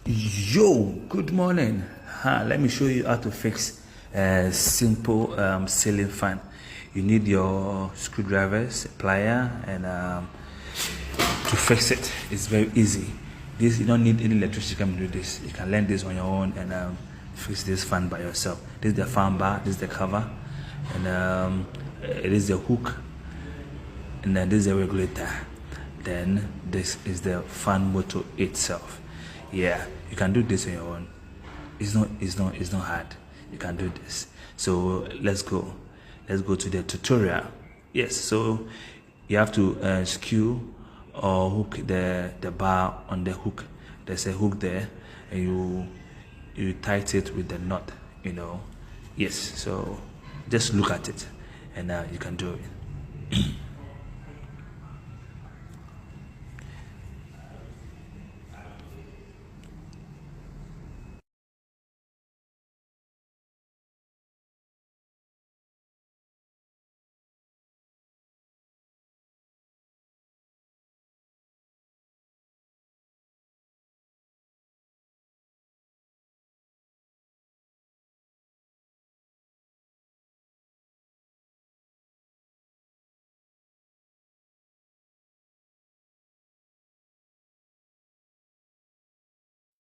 Yo, good morning. Let me show you how to fix a simple ceiling fan. You need your screwdrivers, plier, and to fix it. It's very easy. This, you don't need any electricity to come do this. You can learn this on your own and fix this fan by yourself. This is the fan bar. This is the cover, and it is the hook, and then this is the regulator. Then this is the fan motor itself. Yeah, you can do this on your own. It's not hard. You can do this. So let's go to the tutorial. Yes, so you have to screw or hook the bar on the hook. There's a hook there, and you tighten it with the knot, Yes, so just look at it, and you can do it.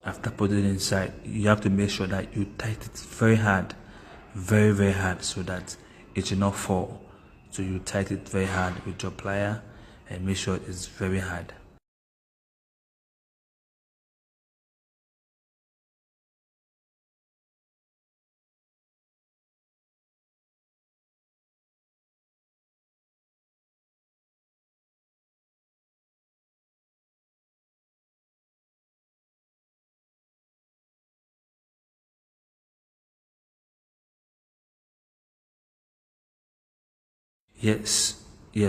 After putting it inside, you have to make sure that you tighten it very hard, very hard, so that it will not fall. So you tighten it very hard with your plier and make sure it's very hard. Yes,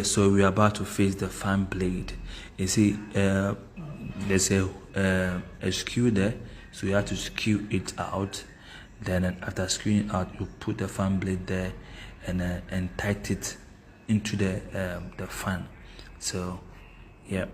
so we are about to face the fan blade. You see, there's a screw there, so you have to screw it out. Then after screwing it out, you put the fan blade there and tighten it into the fan. So yeah.